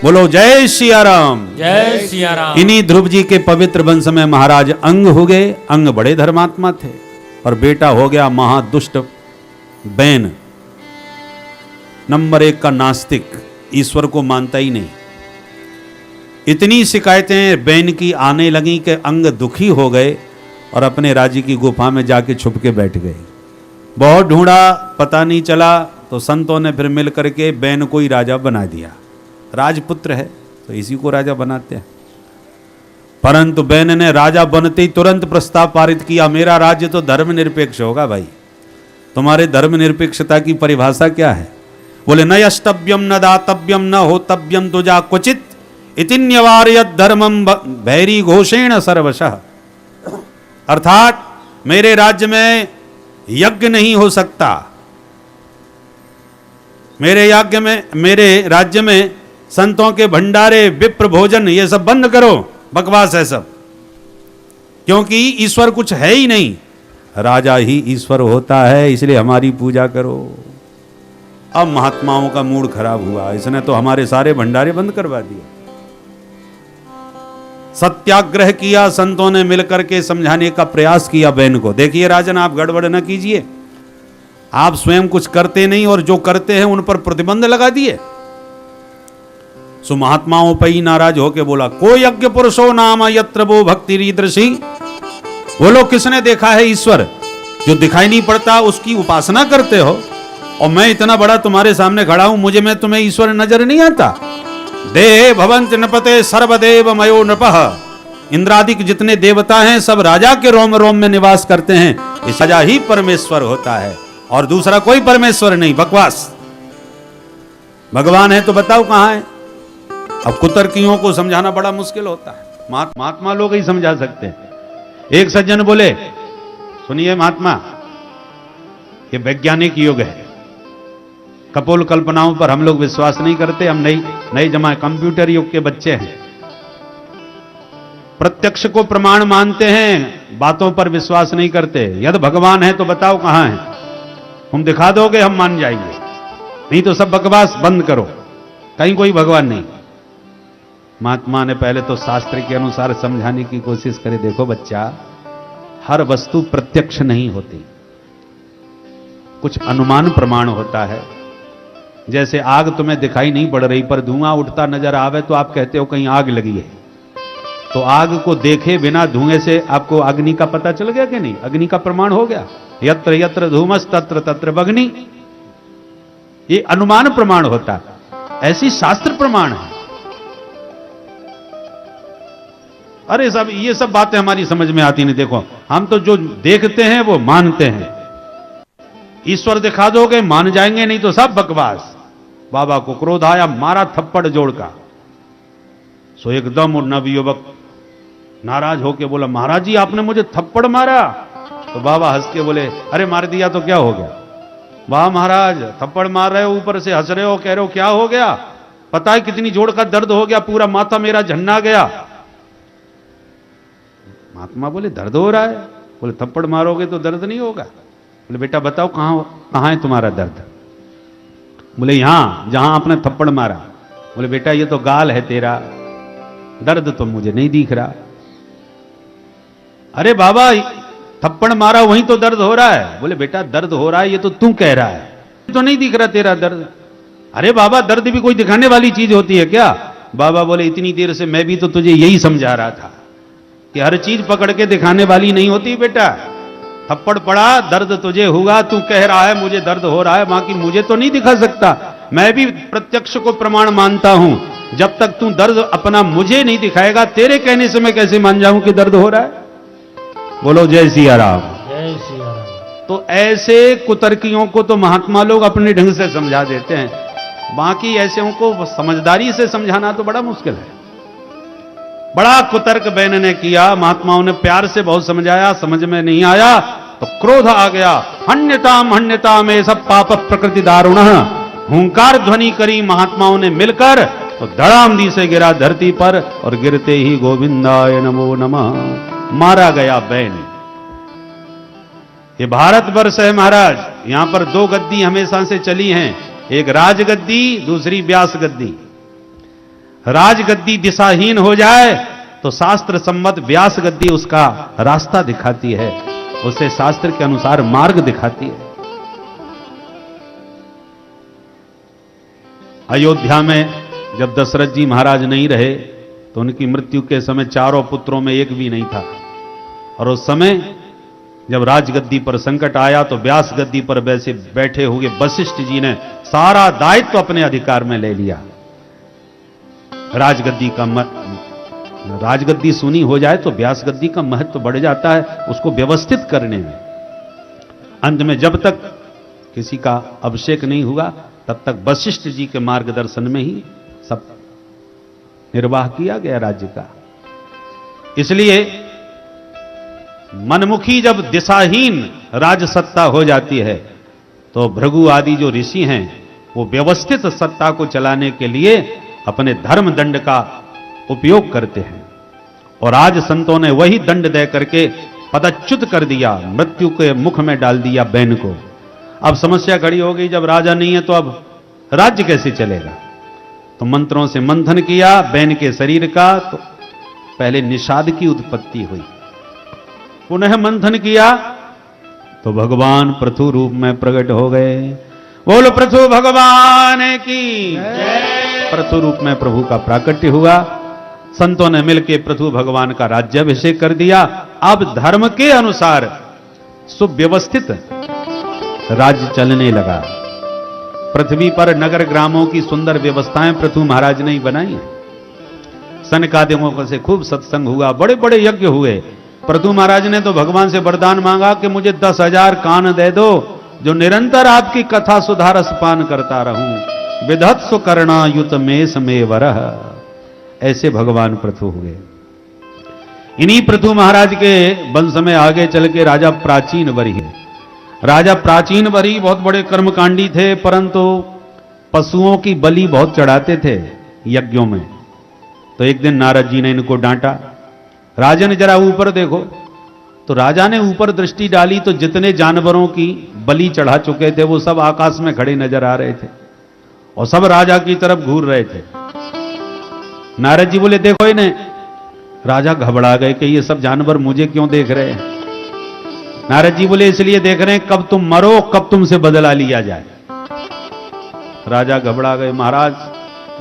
बोलो जय सिया राम। जय सिया राम। इन्हीं ध्रुव जी के पवित्र वंश में महाराज अंग हो गए। अंग बड़े धर्मात्मा थे और बेटा हो गया महादुष्ट बैन, नंबर 1 का नास्तिक, ईश्वर को मानता ही नहीं। इतनी शिकायतें बैन की आने लगी कि अंग दुखी हो गए और अपने राज्य की गुफा में जाके छुप के बैठ गए। बहुत ढूंढा, पता नहीं चला, तो संतों ने फिर मिल करके बैन को ही राजा बना दिया। राजपुत्र है तो इसी को राजा बनाते हैं। परंतु बैन ने राजा बनते ही तुरंत प्रस्ताव पारित किया, मेरा राज्य तो धर्मनिरपेक्ष होगा भाई। तुम्हारे धर्मनिरपेक्षता की परिभाषा क्या है? बोले न यष्टव्यम न दातव्यम न होतव्यम तुजा क्वचित इतिन्यवार्यत धर्मम भैरी घोषेण सर्वशः। अर्थात मेरे राज्य में यज्ञ नहीं हो सकता, मेरे राज्य में संतों के भंडारे, विप्र भोजन, ये सब बंद करो, बकवास है सब, क्योंकि ईश्वर कुछ है ही नहीं, राजा ही ईश्वर होता है, इसलिए हमारी पूजा करो। अब महात्माओं का मूड खराब हुआ, इसने तो हमारे सारे भंडारे बंद करवा दिए। सत्याग्रह किया, संतों ने मिलकर के समझाने का प्रयास किया बैन को, देखिए राजन आप गड़बड़ न कीजिए, आप स्वयं कुछ करते नहीं और जो करते हैं उन पर प्रतिबंध लगा दिए। सो महात्माओं पर ही नाराज होके बोला, को यज्ञ पुरुषो नाम यत्र वो भक्ति रीदृशी। बोलो किसने देखा है ईश्वर? जो दिखाई नहीं पड़ता उसकी उपासना करते हो, और मैं इतना बड़ा तुम्हारे सामने खड़ा हूं, मुझे में तुम्हें ईश्वर नजर नहीं आता? देहे भवंत नृपते सर्वदेव मयो नृपः। इंद्रादिक जितने देवता हैं सब राजा के रोम रोम में निवास करते हैं, इस राजा ही परमेश्वर होता है और दूसरा कोई परमेश्वर नहीं। बकवास। भगवान है तो बताओ कहां है? अब कुतर्कियों को समझाना बड़ा मुश्किल होता है, महात्मा लोग ही समझा सकते हैं। एक सज्जन बोले, सुनिए महात्मा, ये वैज्ञानिक युग है, कपोल कल्पनाओं पर हम लोग विश्वास नहीं करते, हम नई जमाने कंप्यूटर युग के बच्चे हैं। प्रत्यक्ष को प्रमाण मानते हैं, बातों पर विश्वास नहीं करते। यदि भगवान है तो बताओ कहां है, हम दिखा दोगे हम मान जाएंगे, नहीं तो सब बकवास बंद करो, कहीं कोई भगवान नहीं। महात्मा ने पहले तो शास्त्र के अनुसार समझाने की कोशिश करी, देखो बच्चा, हर वस्तु प्रत्यक्ष नहीं होती, कुछ अनुमान प्रमाण होता है। जैसे आग तुम्हें दिखाई नहीं पड़ रही पर धुआं उठता नजर आवे तो आप कहते हो कहीं आग लगी है, तो आग को देखे बिना धुएं से आपको अग्नि का पता चल गया कि नहीं? अग्नि का प्रमाण हो गया। यत्र यत्र धूमस तत्र तत्र बग्नि, ये अनुमान प्रमाण होता है, ऐसी शास्त्र प्रमाण है। अरे सब ये सब बातें हमारी समझ में आती नहीं। देखो हम तो जो देखते हैं वो मानते हैं, ईश्वर दिखा दोगे मान जाएंगे, नहीं तो सब बकवास। बाबा को क्रोध आया, मारा थप्पड़ जोड़ का। सो एकदम और नवयुवक नाराज होके बोला, महाराज जी आपने मुझे थप्पड़ मारा। तो बाबा हंस के बोले, अरे मार दिया तो क्या हो गया? वाह महाराज, थप्पड़ मार रहे हो, ऊपर से हंस रहे हो, कह रहे हो क्या हो गया? पता है कितनी जोड़ का दर्द हो गया, पूरा माथा मेरा झन्ना गया। महात्मा बोले, दर्द हो रहा है? बोले थप्पड़ मारोगे तो दर्द नहीं होगा। बोले बेटा बताओ कहां है तुम्हारा दर्द? बोले यहां जहां आपने थप्पड़ मारा। बोले बेटा ये तो गाल है तेरा, दर्द तो मुझे नहीं दिख रहा। अरे बाबा थप्पड़ मारा वहीं तो दर्द हो रहा है। बोले बेटा दर्द हो रहा है ये तो तू कह रहा है, तो नहीं दिख रहा तेरा दर्द। अरे बाबा दर्द भी कोई दिखाने वाली चीज होती है क्या? बाबा बोले इतनी देर से मैं भी तो तुझे यही समझा रहा था कि हर चीज पकड़ के दिखाने वाली नहीं होती बेटा। थप्पड़ पड़ा, दर्द तुझे हुआ, तू कह रहा है मुझे दर्द हो रहा है, बाकी मुझे तो नहीं दिखा सकता। मैं भी प्रत्यक्ष को प्रमाण मानता हूं, जब तक तू दर्द अपना मुझे नहीं दिखाएगा, तेरे कहने से मैं कैसे मान जाऊं कि दर्द हो रहा है? बोलो जय सिया राम। जय सिया राम। तो ऐसे कुतर्कियों को तो महात्मा लोग अपने ढंग से समझा देते हैं, बाकी ऐसे को समझदारी से समझाना तो बड़ा मुश्किल है। बड़ा कुतर्क बैन ने किया, महात्माओं ने प्यार से बहुत समझाया, समझ में नहीं आया तो क्रोध आ गया। हन्यताम ये सब पाप प्रकृति दारुण। हुंकार ध्वनि करी महात्माओं ने मिलकर, तो धड़ामदी से गिरा धरती पर और गिरते ही गोविंदाय नमो नमः मारा गया बैन। ये भारतवर्ष है महाराज, यहां पर 2 गद्दी हमेशा से चली हैं, एक राजगद्दी दूसरी व्यास गद्दी। राजगद्दी दिशाहीन हो जाए तो शास्त्र सम्मत व्यास गद्दी उसका रास्ता दिखाती है, उसे शास्त्र के अनुसार मार्ग दिखाती है। अयोध्या में जब दशरथ जी महाराज नहीं रहे तो उनकी मृत्यु के समय चारों पुत्रों में एक भी नहीं था, और उस समय जब राजगद्दी पर संकट आया तो व्यास गद्दी पर वैसे बैठे हुए वशिष्ठ जी ने सारा दायित्व अपने अधिकार में ले लिया। राजगद्दी सुनी हो जाए तो व्यास गद्दी का महत्व बढ़ जाता है, उसको व्यवस्थित करने में। अंत में जब तक किसी का अभिषेक नहीं हुआ तब तक वशिष्ठ जी के मार्गदर्शन में ही सब निर्वाह किया गया राज्य का। इसलिए मनमुखी जब दिशाहीन राजसत्ता हो जाती है तो भृगु आदि जो ऋषि हैं वो व्यवस्थित सत्ता को चलाने के लिए अपने धर्म दंड का उपयोग करते हैं, और आज संतों ने वही दंड दे करके पदच्युत कर दिया, मृत्यु के मुख में डाल दिया बैन को। अब समस्या खड़ी हो गई, जब राजा नहीं है तो अब राज्य कैसे चलेगा? तो मंत्रों से मंथन किया बैन के शरीर का, तो पहले निषाद की उत्पत्ति हुई। पुनः मंथन किया तो भगवान पृथु रूप में प्रकट हो गए। बोलो पृथु भगवान की। पृथु रूप में प्रभु का प्राकट्य हुआ। संतों ने मिलकर पृथु भगवान का राज्याभिषेक कर दिया। अब धर्म के अनुसार सुव्यवस्थित राज्य चलने लगा। पृथ्वी पर नगर ग्रामों की सुंदर व्यवस्थाएं पृथु महाराज ने ही बनाई। सनकादिकों से खूब सत्संग हुआ, बड़े बड़े यज्ञ हुए। पृथु महाराज ने तो भगवान से वरदान मांगा कि मुझे 10,000 कान दे दो, जो निरंतर आपकी कथा सुधारस पान करता रहूं। विधत्सु कर्णायुत मेष में वरह, ऐसे भगवान पृथु हुए। इन्हीं पृथु महाराज के वंश में आगे चल के राजा प्राचीन वरी है। राजा प्राचीन वरी बहुत बड़े कर्मकांडी थे, परंतु पशुओं की बलि बहुत चढ़ाते थे यज्ञों में। तो एक दिन नारद जी ने इनको डांटा, राजन जरा ऊपर देखो। तो राजा ने ऊपर दृष्टि डाली तो जितने जानवरों की बलि चढ़ा चुके थे वो सब आकाश में खड़े नजर आ रहे थे और सब राजा की तरफ घूर रहे थे। नारद जी बोले देखो इन्हें। राजा घबरा गए कि ये सब जानवर मुझे क्यों देख रहे हैं। नारद जी बोले इसलिए देख रहे हैं कब तुम मरो, कब तुमसे बदला लिया जाए। राजा घबरा गए, महाराज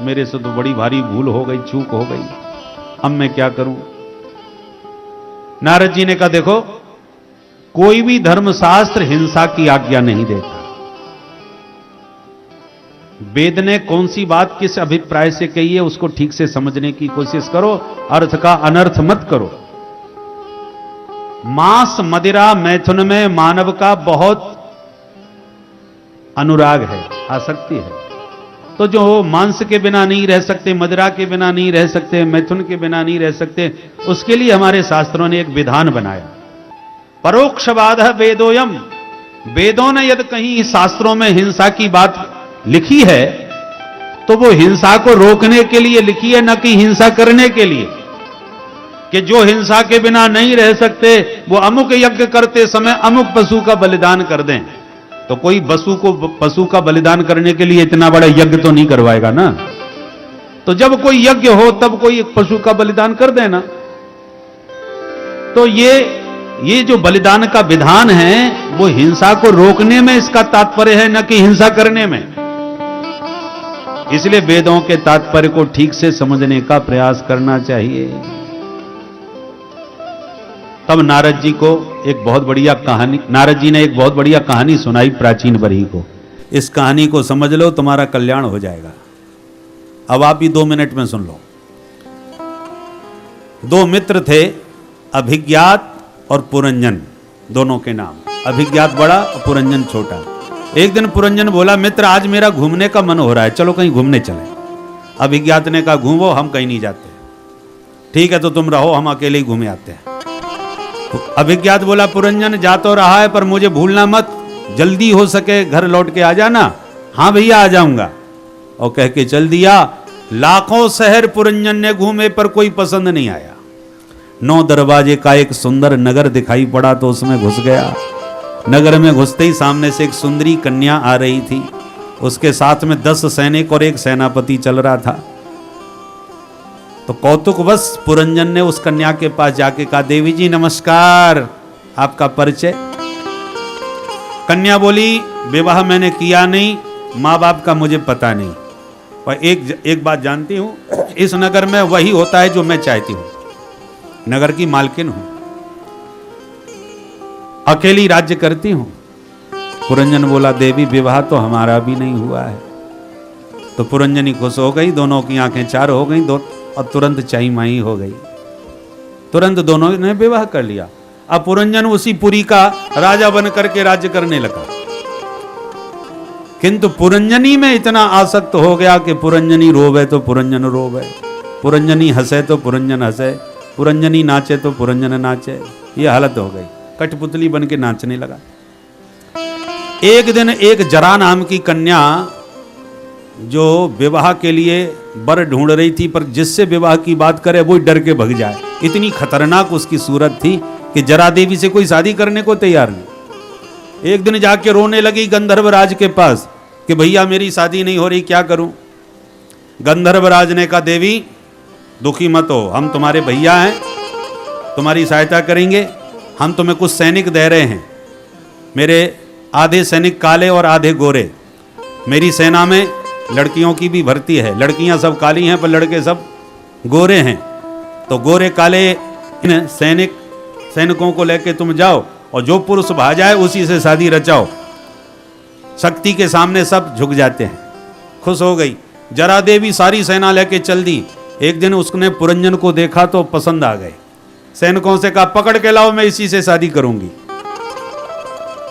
मेरे से तो बड़ी भारी भूल हो गई, चूक हो गई, अब मैं क्या करूं। नारद जी ने कहा देखो, कोई भी धर्मशास्त्र हिंसा की आज्ञा नहीं देता। वेद ने कौन सी बात किस अभिप्राय से कही है उसको ठीक से समझने की कोशिश करो, अर्थ का अनर्थ मत करो। मांस मदिरा मैथुन में मानव का बहुत अनुराग है, आसक्ति है। तो जो मांस के बिना नहीं रह सकते, मदिरा के बिना नहीं रह सकते, मैथुन के बिना नहीं रह सकते, उसके लिए हमारे शास्त्रों ने एक विधान बनाया। परोक्षवाद वेदोयम, वेदों ने यदि कहीं शास्त्रों में हिंसा की बात लिखी है तो वो हिंसा को रोकने के लिए लिखी है, न कि हिंसा करने के लिए। कि जो हिंसा के बिना नहीं रह सकते वो अमुक यज्ञ करते समय अमुक पशु का बलिदान कर दें। तो कोई पशु का बलिदान करने के लिए इतना बड़ा यज्ञ तो नहीं करवाएगा ना। तो जब कोई यज्ञ हो तब कोई एक पशु का बलिदान कर देना। तो ये जो बलिदान का विधान है वो हिंसा को रोकने में इसका तात्पर्य है, न कि हिंसा करने में। इसलिए वेदों के तात्पर्य को ठीक से समझने का प्रयास करना चाहिए। तब नारद जी को एक बहुत बढ़िया कहानी, नारद जी ने एक बहुत बढ़िया कहानी सुनाई प्राचीन वरी को। इस कहानी को समझ लो, तुम्हारा कल्याण हो जाएगा। अब आप भी 2 मिनट में सुन लो। 2 मित्र थे, अभिज्ञात और पुरंजन, दोनों के नाम। अभिज्ञात बड़ा और पुरंजन छोटा। एक दिन पुरंजन बोला, मित्र आज मेरा घूमने का मन हो रहा है, चलो कहीं घूमने चले। अभिज्ञात ने कहा, घूमो, हम कहीं नहीं जाते। ठीक है तो तुम रहो, हम अकेले ही घूमे आते हैं। तो अभिज्ञात बोला, पुरंजन जा तो रहा है पर मुझे भूलना मत, जल्दी हो सके घर लौट के आ जाना। हाँ भैया आ जाऊंगा, और कह के चल दिया। लाखों शहर पुरंजन ने घूमे पर कोई पसंद नहीं आया। 9 दरवाजे का एक सुंदर नगर दिखाई पड़ा तो उसमें घुस गया। नगर में घुसते ही सामने से एक सुंदरी कन्या आ रही थी, उसके साथ में 10 सैनिक और एक सेनापति चल रहा था। तो कौतुकवश पुरंजन ने उस कन्या के पास जाके कहा, देवी जी नमस्कार, आपका परिचय। कन्या बोली, विवाह मैंने किया नहीं, माँ बाप का मुझे पता नहीं, पर एक बात जानती हूँ, इस नगर में वही होता है जो मैं चाहती हूँ, नगर की मालकिन हूँ, अकेली राज्य करती हूँ। पुरंजन बोला, देवी विवाह तो हमारा भी नहीं हुआ है। तो पुरंजनी खुश हो गई, दोनों की आंखें चार हो गई, और तुरंत चाई माई हो गई, तुरंत दोनों ने विवाह कर लिया। अब पुरंजन उसी पुरी का राजा बन करके राज्य करने लगा, किंतु पुरंजनी में इतना आसक्त हो गया कि पुरंजनी रोवे तो पुरंजन रोवे, पुरंजनी हंसे तो पुरंजन हंसे, पुरंजनी नाचे तो पुरंजन नाचे, ये हालत हो गई, कठपुतली बन के नाचने लगा। एक दिन एक जरा नाम की कन्या जो विवाह के लिए वर ढूंढ रही थी, पर जिससे विवाह की बात करे वो डर के भग जाए, इतनी खतरनाक उसकी सूरत थी कि जरा देवी से कोई शादी करने को तैयार नहीं। एक दिन जाके रोने लगी गंधर्वराज के पास कि भैया मेरी शादी नहीं हो रही, क्या करूं। गंधर्वराज ने कहा, देवी दुखी मत हो, हम तुम्हारे भैया हैं, तुम्हारी सहायता करेंगे, हम तुम्हें कुछ सैनिक दे रहे हैं। मेरे आधे सैनिक काले और आधे गोरे, मेरी सेना में लड़कियों की भी भर्ती है, लड़कियां सब काली हैं पर लड़के सब गोरे हैं, तो गोरे काले इन सैनिकों को लेके तुम जाओ और जो पुरुष भा जाए उसी से शादी रचाओ। शक्ति के सामने सब झुक जाते हैं। खुश हो गई जरा देवी, सारी सेना लेके चल दी। एक दिन उसने पुरंजन को देखा तो पसंद आ गए, सैनिकों से कहा पकड़ के लाओ, मैं इसी से शादी करूंगी।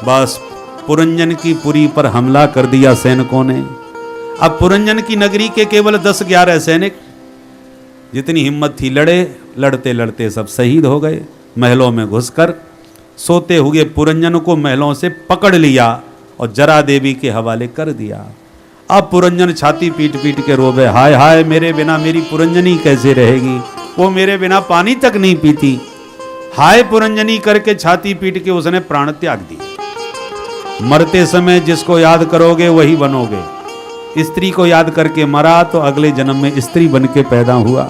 बस पुरंजन की पुरी पर हमला कर दिया सैनिकों ने। अब पुरंजन की नगरी के केवल 10-11 सैनिक, जितनी हिम्मत थी लड़े, लड़ते लड़ते सब शहीद हो गए। महलों में घुसकर सोते हुए पुरंजन को महलों से पकड़ लिया और जरा देवी के हवाले कर दिया। अब पुरंजन छाती पीट पीट के रोवे, हाय हाय मेरे बिना मेरी पुरंजनी कैसे रहेगी, वो मेरे बिना पानी तक नहीं पीती। हाय पुरंजनी करके छाती पीट के उसने प्राण त्याग दिए। मरते समय जिसको याद करोगे वही बनोगे। स्त्री को याद करके मरा तो अगले जन्म में स्त्री बन के पैदा हुआ।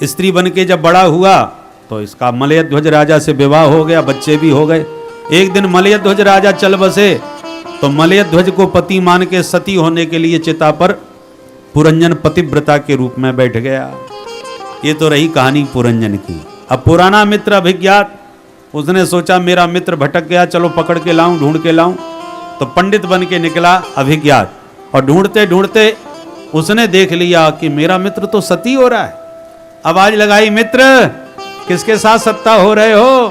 स्त्री बन के जब बड़ा हुआ तो इसका मलयध्वज राजा से विवाह हो गया, बच्चे भी हो गए। एक दिन मलयध्वज राजा चल बसे तो मलयध्वज को पति मान के सती होने के लिए चिता पर पुरंजन पतिव्रता के रूप में बैठ गया। ये तो रही कहानी पुरंजन की। अब पुराना मित्र अभिज्ञात, उसने सोचा मेरा मित्र भटक गया, चलो पकड़ के लाऊं, ढूंढ के लाऊं। तो पंडित बन के निकला अभिज्ञात और ढूंढते ढूंढते उसने देख लिया कि मेरा मित्र तो सती हो रहा है। आवाज लगाई, मित्र किसके साथ सत्ता हो रहे हो।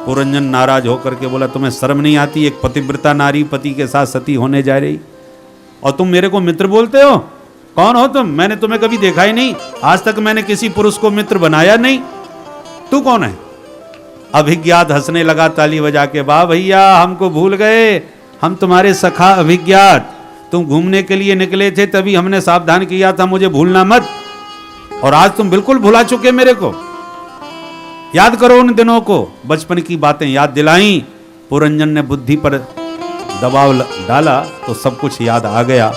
पुरंजन नाराज होकर के बोला, तुम्हें शर्म नहीं आती, एक पतिव्रता नारी पति के साथ सती होने जा रही और तुम मेरे को मित्र बोलते हो। कौन हो तुम, मैंने तुम्हें कभी देखा ही नहीं, आज तक मैंने किसी पुरुष को मित्र बनाया नहीं, तू कौन है। अभिज्ञात हंसने लगा ताली बजा के, वाह भैया हमको भूल गए, हम तुम्हारे सखा अभिज्ञात, तुम घूमने के लिए निकले थे तभी हमने सावधान किया था मुझे भूलना मत, और आज तुम बिल्कुल भुला चुके मेरे को। याद करो उन दिनों को, बचपन की बातें याद दिलाई। पुरंजन ने बुद्धि पर दबाव डाला तो सब कुछ याद आ गया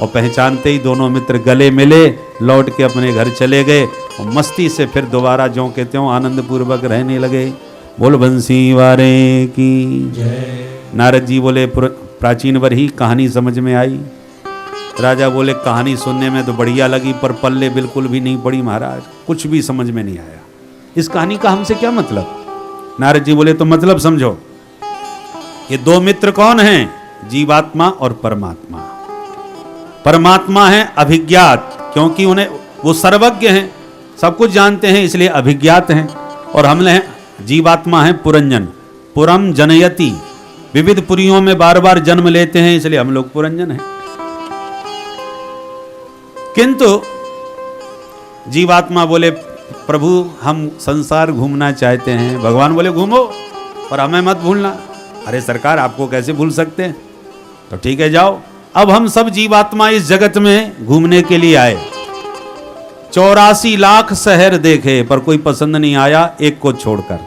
और पहचानते ही दोनों मित्र गले मिले, लौट के अपने घर चले गए और मस्ती से फिर दोबारा ज्यों के त्यों आनंद पूर्वक रहने लगे। बोल बंसी वारे की जय। नारद जी बोले, प्राचीन वर ही कहानी समझ में आई। राजा बोले, कहानी सुनने में तो बढ़िया लगी पर पल्ले बिल्कुल भी नहीं पड़ी महाराज, कुछ भी समझ में नहीं आया। इस कहानी का हमसे क्या मतलब। नारद जी बोले, तो मतलब समझो। ये दो मित्र कौन हैं, जीवात्मा और परमात्मा। परमात्मा है अभिज्ञात, क्योंकि उन्हें वो सर्वज्ञ हैं, सब कुछ जानते हैं इसलिए अभिज्ञात हैं। और हम जीवात्मा है पुरंजन, पुरम जनयति, विविध पुरियों में बार बार जन्म लेते हैं इसलिए हम लोग पुरंजन हैं। किंतु जीवात्मा बोले, प्रभु हम संसार घूमना चाहते हैं। भगवान बोले, घूमो पर हमें मत भूलना। अरे सरकार आपको कैसे भूल सकते हैं, तो ठीक है जाओ। अब हम सब जीवात्मा इस जगत में घूमने के लिए आए। 84 लाख शहर देखे पर कोई पसंद नहीं आया एक को छोड़कर।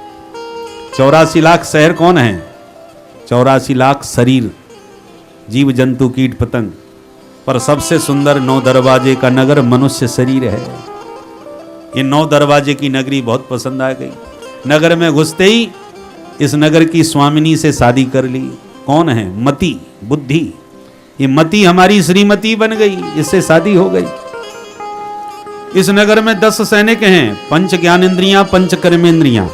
84 लाख शहर कौन है, 84 लाख शरीर, जीव जंतु कीट पतंग। पर सबसे सुंदर 9 दरवाजे का नगर मनुष्य शरीर है। ये 9 दरवाजे की नगरी बहुत पसंद आ गई। नगर में घुसते ही इस नगर की स्वामिनी से शादी कर ली। कौन है? मति, बुद्धि। ये मति हमारी श्रीमती बन गई, इससे शादी हो गई। इस नगर में 10 सैनिक हैं, 5 ज्ञानेंद्रियां, 5 कर्मेंद्रियां,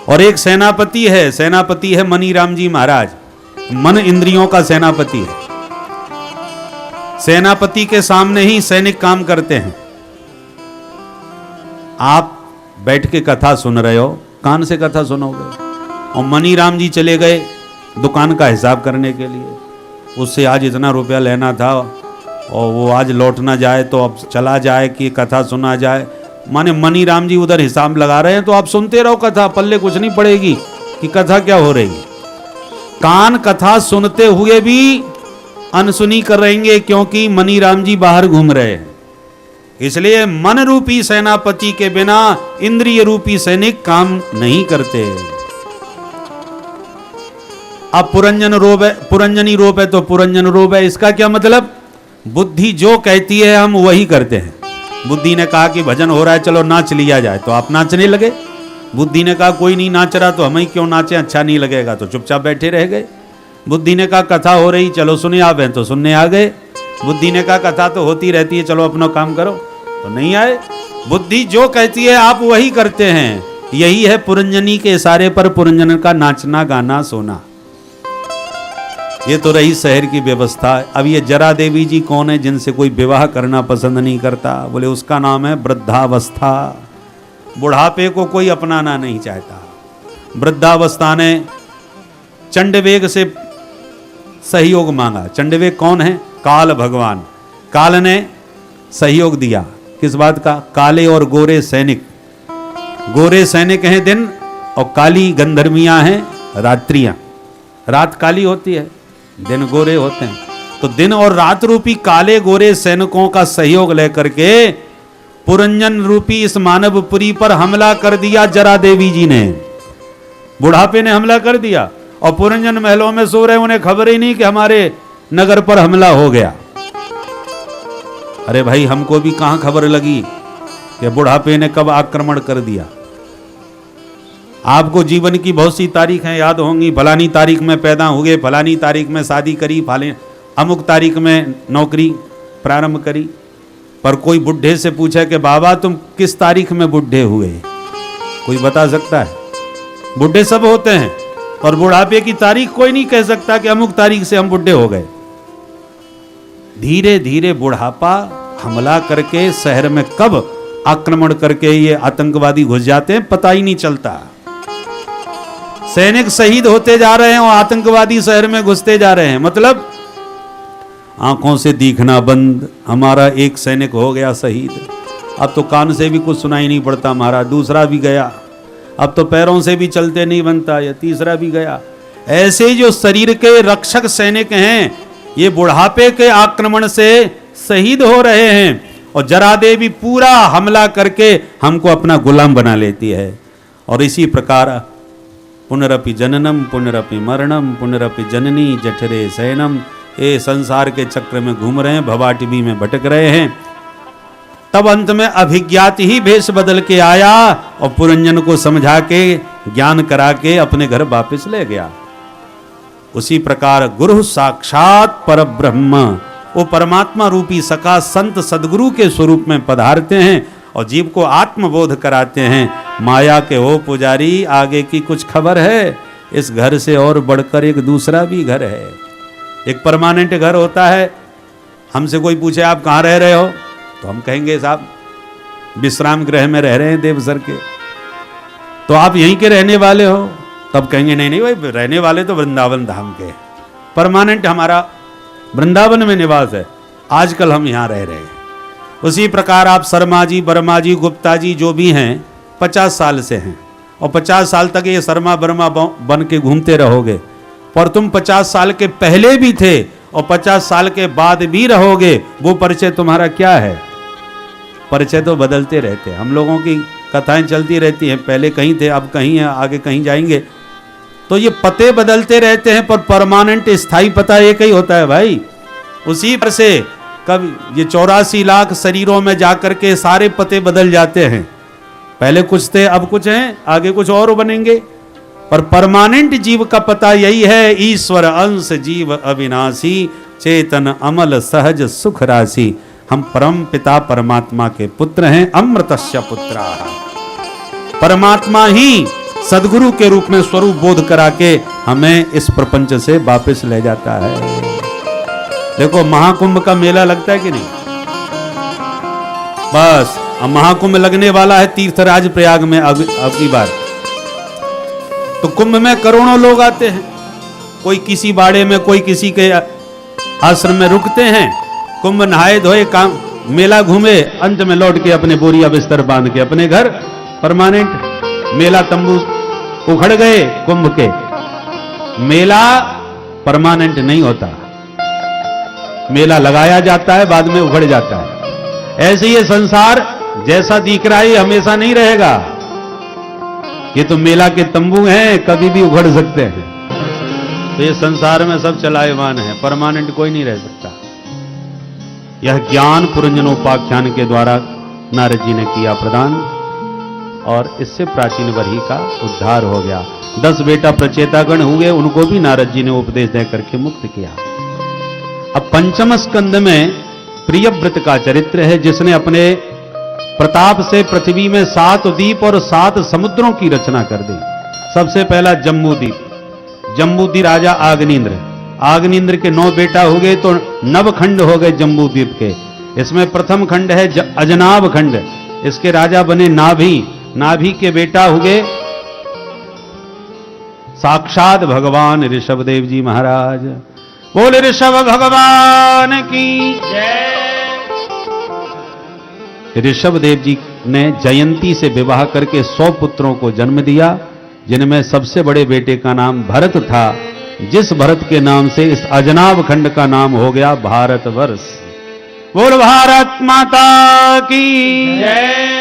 और एक सेनापति है। सेनापति है मनीराम जी महाराज, मन इंद्रियों का सेनापति है। सेनापति के सामने ही सैनिक काम करते हैं। आप बैठ के कथा सुन रहे हो, कान से कथा सुनोगे, और मनीराम जी चले गए दुकान का हिसाब करने के लिए। उससे आज इतना रुपया लेना था और वो आज लौट ना जाए तो अब चला जाए कि कथा सुना जाए। माने मनीराम जी उधर हिसाब लगा रहे हैं, तो आप सुनते रहो कथा, पल्ले कुछ नहीं पड़ेगी कि कथा क्या हो रही है। कान कथा सुनते हुए भी अनसुनी कर रहेंगे, क्योंकि मनीराम जी बाहर घूम रहे हैं। इसलिए मन रूपी सेनापति के बिना इंद्रिय रूपी सैनिक काम नहीं करते। अब पुरंजन रोब है, पुरंजनी रोप है तो पुरंजन रोब है। इसका क्या मतलब? बुद्धि जो कहती है हम वही करते हैं। बुद्धि ने कहा कि भजन हो रहा है, चलो नाच लिया जाए, तो आप नाचने लगे। बुद्धि ने कहा कोई नहीं नाच रहा तो हम ही क्यों नाचें, अच्छा नहीं लगेगा, तो चुपचाप बैठे रह गए। बुद्धि ने कहा कथा हो रही, चलो सुने आप हैं, तो सुनने आ गए। बुद्धि ने कहा कथा तो होती रहती है, चलो अपना काम करो, तो नहीं आए। बुद्धि जो कहती है आप वही करते हैं। यही है पुरंजनी के इशारे पर पुरंजन का नाचना, गाना, सोना। ये तो रही शहर की व्यवस्था। अब ये जरा देवी जी कौन है जिनसे कोई विवाह करना पसंद नहीं करता? बोले उसका नाम है वृद्धावस्था। बुढ़ापे को कोई अपनाना नहीं चाहता। वृद्धावस्था ने चंडवेग से सहयोग मांगा। चंडवेग कौन है? काल भगवान। काल ने सहयोग दिया। किस बात का? काले और गोरे सैनिक। गोरे सैनिक हैं दिन, और काली गंधर्वियां हैं रात्रियां। रात काली होती है, दिन गोरे होते हैं। तो दिन और रात रूपी काले गोरे सैनिकों का सहयोग लेकर के पुरंजन रूपी इस मानवपुरी पर हमला कर दिया जरा देवी जी ने। बुढ़ापे ने हमला कर दिया, और पुरंजन महलों में सो रहे, उन्हें खबर ही नहीं कि हमारे नगर पर हमला हो गया। अरे भाई, हमको भी कहां खबर लगी कि बुढ़ापे ने कब आक्रमण कर दिया। आपको जीवन की बहुत सी तारीखें याद होंगी। फलानी तारीख में पैदा हुए, फलानी तारीख में शादी करी, अमुक तारीख में नौकरी प्रारंभ करी। पर कोई बुढ़े से पूछे कि बाबा तुम किस तारीख में बुढ़े हुए, कोई बता सकता है? बुढ़े सब होते हैं, और बुढ़ापे की तारीख कोई नहीं कह सकता कि अमुक तारीख से हम बुढ़े हो गए। धीरे धीरे बुढ़ापा हमला करके शहर में कब आक्रमण करके ये आतंकवादी घुस जाते हैं पता ही नहीं चलता। सैनिक शहीद होते जा रहे हैं और आतंकवादी शहर में घुसते जा रहे हैं। मतलब आंखों से दिखना बंद। हमारा एक सैनिक हो गया शहीद, अब तो कान से भी कुछ सुनाई नहीं पड़ता महाराज। दूसरा भी गया, अब तो पैरों से भी चलते नहीं बनता, या तीसरा भी गया। ऐसे जो शरीर के रक्षक सैनिक हैं, ये बुढ़ापे के आक्रमण से शहीद हो रहे हैं, और जरा देवी पूरा हमला करके हमको अपना गुलाम बना लेती है। और इसी प्रकार पुनरपि जननम पुनरपि मरणम पुनरपि जननी जठरे शयनम, ये संसार के चक्र में घूम रहे हैं, भवाटिबी में भटक रहे हैं। तब अंत में अभिज्ञात ही भेष बदल के आया और पुरंजन को समझा के ज्ञान करा के अपने घर वापस ले गया। उसी प्रकार गुरु साक्षात परब्रह्म, वो परमात्मा रूपी सका संत सदगुरु के स्वरूप में पधारते हैं और जीव को आत्मबोध कराते हैं। माया के हो पुजारी, आगे की कुछ खबर है? इस घर से और बढ़कर एक दूसरा भी घर है। एक परमानेंट घर होता है। हमसे कोई पूछे आप कहाँ रह रहे हो, तो हम कहेंगे साहब विश्राम गृह में रह रहे हैं देवसर के। तो आप यहीं के रहने वाले हो? तब कहेंगे नहीं नहीं भाई, रहने वाले तो वृंदावन धाम के, परमानेंट हमारा वृंदावन में निवास है, आजकल हम यहाँ रह रहे हैं। उसी प्रकार आप शर्मा जी, वर्मा जी, गुप्ता जी जो भी हैं 50 साल से हैं, और 50 साल तक ये शर्मा वर्मा बन के घूमते रहोगे। पर तुम 50 साल के पहले भी थे और 50 साल के बाद भी रहोगे। वो परिचय तुम्हारा क्या है? परिचय तो बदलते रहते हैं। हम लोगों की कथाएं चलती रहती हैं, पहले कहीं थे अब कहीं हैं, आगे कहीं जाएंगे। तो ये पते बदलते रहते हैं, पर परमानेंट स्थायी पता एक ही होता है भाई। उसी पर से कब ये 84 लाख शरीरों में जाकर के सारे पते बदल जाते हैं। पहले कुछ थे, अब कुछ हैं, आगे कुछ और बनेंगे। पर परमानेंट जीव का पता यही है, ईश्वर अंश जीव अविनाशी, चेतन अमल सहज सुख राशि। हम परम पिता परमात्मा के पुत्र हैं, अमृतस्य पुत्रा। परमात्मा ही सदगुरु के रूप में स्वरूप बोध करा के हमें इस प्रपंच से वापस ले जाता है। देखो महाकुंभ का मेला लगता है कि नहीं? बस अब महाकुंभ लगने वाला है तीर्थराज प्रयाग में अब की बार। तो कुंभ में करोड़ों लोग आते हैं, कोई किसी बाड़े में, कोई किसी के आश्रम में रुकते हैं, कुंभ नहाए धोए काम मेला घूमे, अंत में लौट के अपने बोरिया बिस्तर बांध के अपने घर परमानेंट। मेला तंबू उखड़ गए कुंभ के। मेला परमानेंट नहीं होता, मेला लगाया जाता है, बाद में उखड़ जाता है। ऐसे ये संसार जैसा दिख रहा है हमेशा नहीं रहेगा। ये तो मेला के तंबू हैं, कभी भी उखड़ सकते हैं। तो ये संसार में सब चलायमान है, परमानेंट कोई नहीं रह सकता। यह ज्ञान पुरंजनोपाख्यान के द्वारा नारद जी ने किया प्रदान, और इससे प्राचीन वही का उद्धार हो गया। 10 बेटा प्रचेतागण हुए, उनको भी नारद जी ने उपदेश दे करके मुक्त किया। अब पंचम स्कंद में प्रियव्रत का चरित्र है, जिसने अपने प्रताप से पृथ्वी में 7 द्वीप और 7 समुद्रों की रचना कर दी। सबसे पहला जम्बूद्वीप, जम्बूद्वीप राजा आग्नेन्द्र, आग्नेन्द्र के 9 बेटा हो गए, तो 9 खंड हो गए जम्बूद्वीप के। इसमें प्रथम खंड है अजनाब खंड, इसके राजा बने नाभि, नाभि के बेटा हुए साक्षात भगवान ऋषभदेव जी महाराज। बोले ऋषभ भगवान की जय। ऋषभदेव जी ने जयंती से विवाह करके 100 पुत्रों को जन्म दिया, जिनमें सबसे बड़े बेटे का नाम भरत था, जिस भरत के नाम से इस अजनाब खंड का नाम हो गया भारतवर्ष। बोल भारत माता की जय।